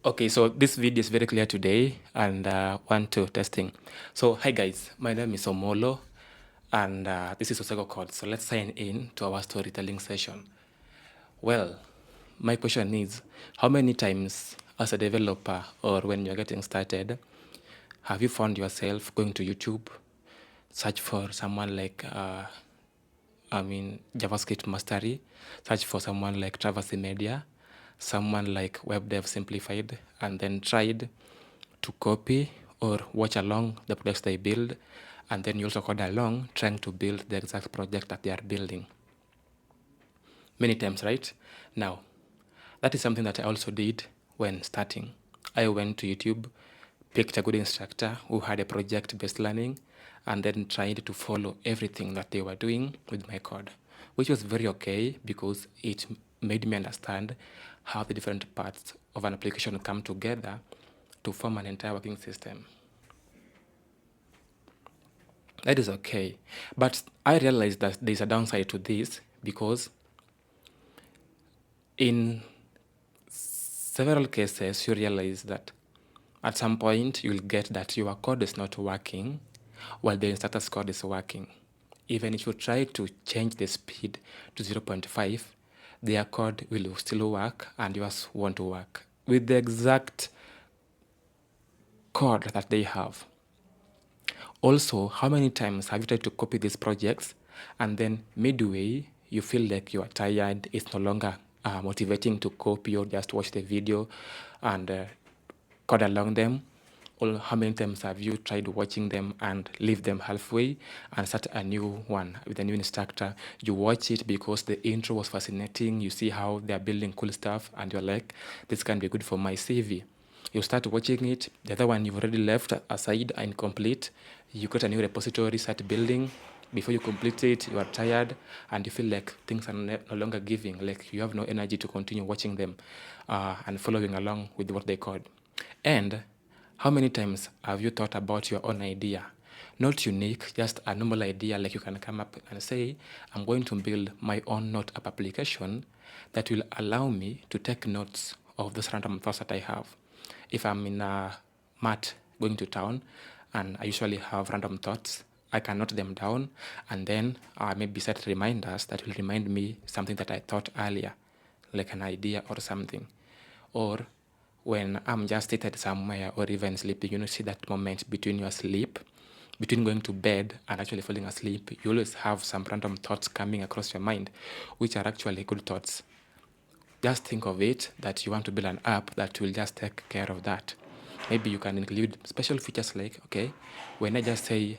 Okay, so this video is very clear today, and 1, 2, testing. So hi guys, my name is Omolo, and this is Osego Code. So let's sign in to our storytelling session. Well, my question is, how many times as a developer or when you're getting started, have you found yourself going to YouTube, search for someone like, JavaScript Mastery, search for someone like Traversy Media, someone like Web Dev Simplified, and then tried to copy or watch along the projects they build, and then you also code along trying to build the exact project that they are building. Many times, right? Now, that is something that I also did when starting. I went to YouTube, picked a good instructor who had a project-based learning, and then tried to follow everything that they were doing with my code, which was very okay because it made me understand how the different parts of an application come together to form an entire working system. That is okay. But I realized that there's a downside to this because in several cases you realize that at some point you'll get that your code is not working while the instructor's code is working. Even if you try to change the speed to 0.5, their code will still work and yours won't work with the exact code that they have. Also, how many times have you tried to copy these projects and then midway you feel like you are tired, it's no longer motivating to copy or just watch the video and code along them? Or how many times have you tried watching them and leave them halfway and start a new one with a new instructor? You watch it because the intro was fascinating, you see how they're building cool stuff, and you're like, this can be good for my CV. You start watching it, the other one you've already left aside and incomplete. You got a new repository, start building. Before you complete it, you are tired and you feel like things are no longer giving, like you have no energy to continue watching them and following along with what they code. And how many times have you thought about your own idea? Not unique, just a normal idea, like you can come up and say, I'm going to build my own note app application that will allow me to take notes of those random thoughts that I have. If I'm in a mat going to town and I usually have random thoughts, I can note them down and then maybe set reminders that will remind me something that I thought earlier, like an idea or something. Or when I'm just seated somewhere or even sleeping, see that moment between your sleep, between going to bed and actually falling asleep, you always have some random thoughts coming across your mind, which are actually good thoughts. Just think of it that you want to build an app that will just take care of that. Maybe you can include special features like, okay, when I just say,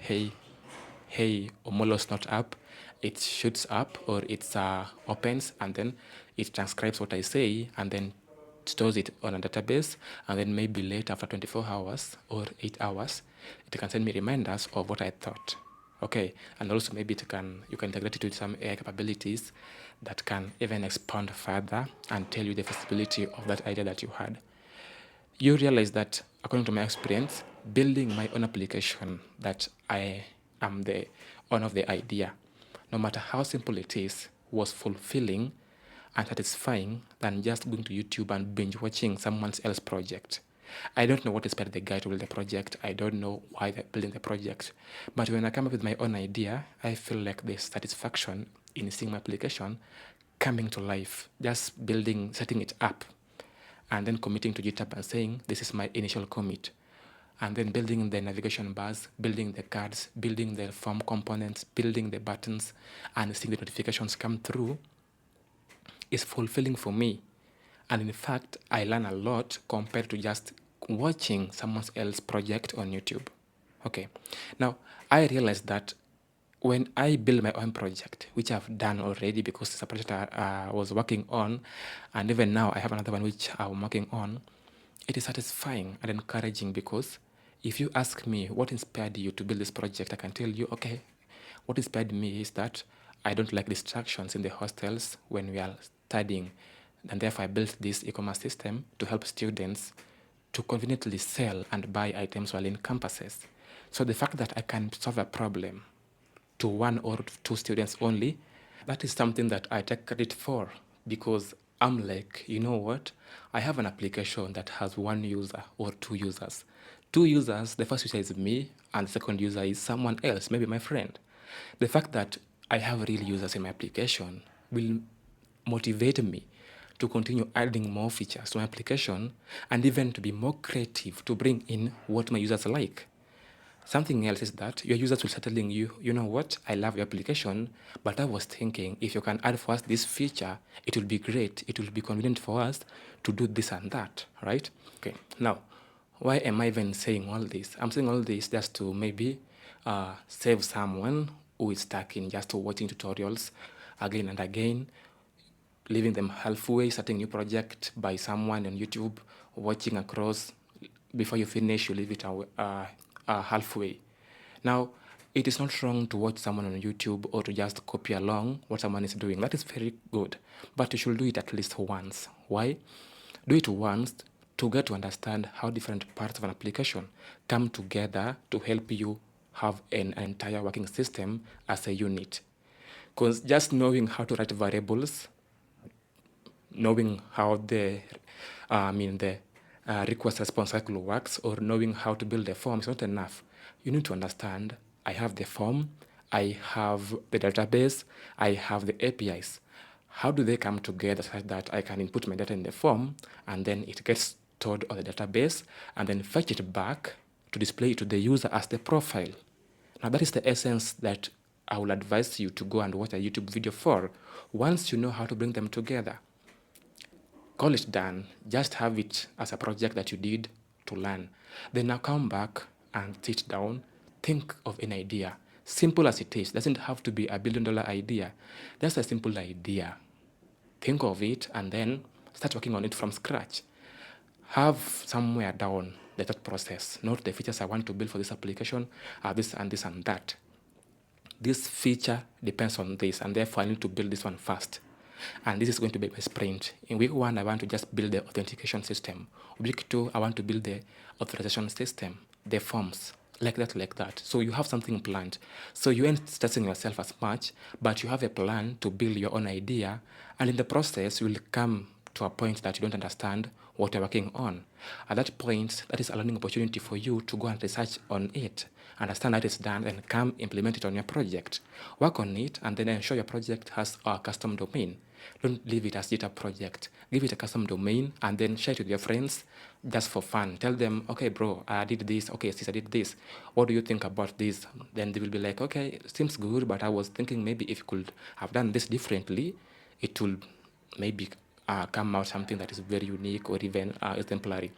hey, Omolo's not up, it shoots up or it opens and then it transcribes what I say and then stores it on a database, and then maybe later after 24 hours or 8 hours, it can send me reminders of what I thought. Okay, and also maybe you can integrate it with some AI capabilities that can even expand further and tell you the feasibility of that idea that you had. You realize that, according to my experience, building my own application that I am the owner of the idea, no matter how simple it is, was fulfilling and satisfying than just going to YouTube and binge watching someone else's project. I don't know what inspired the guy to build the project. I don't know why they're building the project. But when I come up with my own idea, I feel like there's satisfaction in seeing my application coming to life, just building, setting it up, and then committing to GitHub and saying, this is my initial commit. And then building the navigation bars, building the cards, building the form components, building the buttons, and seeing the notifications come through is fulfilling for me. And in fact, I learn a lot compared to just watching someone else's project on YouTube. Okay. Now, I realized that when I build my own project, which I've done already because it's a project I was working on, and even now I have another one which I'm working on, it is satisfying and encouraging because if you ask me what inspired you to build this project, I can tell you, okay, what inspired me is that I don't like distractions in the hostels when we are studying. And therefore, I built this e-commerce system to help students to conveniently sell and buy items while in campuses. So the fact that I can solve a problem to one or two students only, that is something that I take credit for because I'm like, you know what? I have an application that has one user or two users. Two users, the first user is me, and the second user is someone else, maybe my friend. The fact that I have real users in my application will motivate me to continue adding more features to my application and even to be more creative to bring in what my users like. Something else is that your users will start telling you, you know what, I love your application, but I was thinking if you can add for us this feature, it will be great. It will be convenient for us to do this and that, right? Okay, now, why am I even saying all this? I'm saying all this just to maybe save someone who is stuck in just watching tutorials again and again, leaving them halfway, starting a new project by someone on YouTube, watching across. Before you finish, you leave it halfway. Now, it is not wrong to watch someone on YouTube or to just copy along what someone is doing. That is very good. But you should do it at least once. Why? Do it once to get to understand how different parts of an application come together to help you have an entire working system as a unit. Because just knowing how to write variables, knowing how the request response cycle works, or knowing how to build a form is not enough. You need to understand, I have the form, I have the database, I have the APIs. How do they come together such that I can input my data in the form and then it gets stored on the database and then fetch it back to display it to the user as the profile? Now that is the essence that I will advise you to go and watch a YouTube video for. Once you know how to bring them together, call it done. Just have it as a project that you did to learn. Then now come back and sit down, think of an idea. Simple as it is, doesn't have to be $1 billion idea. Just a simple idea. Think of it and then start working on it from scratch. Have somewhere down the thought process. Note the features I want to build for this application are this and this and that. This feature depends on this, and therefore I need to build this one first. And this is going to be my sprint. In week 1, I want to just build the authentication system. Week 2, I want to build the authorization system, the forms, like that. So you have something planned. So you ain't stressing yourself as much, but you have a plan to build your own idea. And in the process, you will come to a point that you don't understand what you're working on. At that point, that is a learning opportunity for you to go and research on it, understand that it's done, and come implement it on your project. Work on it, and then ensure your project has a custom domain. Don't leave it as a project. Give it a custom domain, and then share it with your friends just for fun. Tell them, okay, bro, I did this. Okay, sis, I did this. What do you think about this? Then they will be like, okay, seems good, but I was thinking maybe if you could have done this differently, it will maybe come out something that is very unique or even exemplary.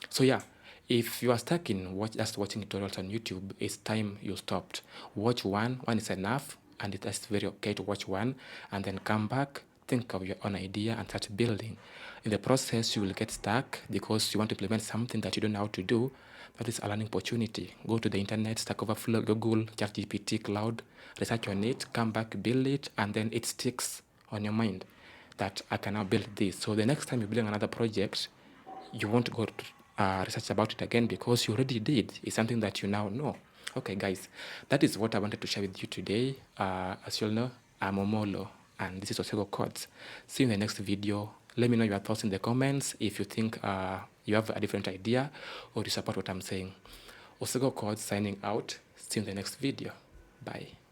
So yeah, if you are stuck in just watching tutorials on YouTube, it's time you stopped. Watch one is enough, and it is very okay to watch one, and then come back, think of your own idea, and start building. In the process, you will get stuck because you want to implement something that you don't know how to do. That is a learning opportunity. Go to the internet, Stack Overflow, Google, ChatGPT, Cloud, research on it, come back, build it, and then it sticks on your mind that I can now build this. So the next time you're building another project, you won't go to research about it again because you already did. It's something that you now know. Okay, guys, that is what I wanted to share with you today. As you'll know, I'm Omolo, and this is Osego Codes. See you in the next video. Let me know your thoughts in the comments if you think you have a different idea or you support what I'm saying. Osego Codes signing out. See you in the next video. Bye.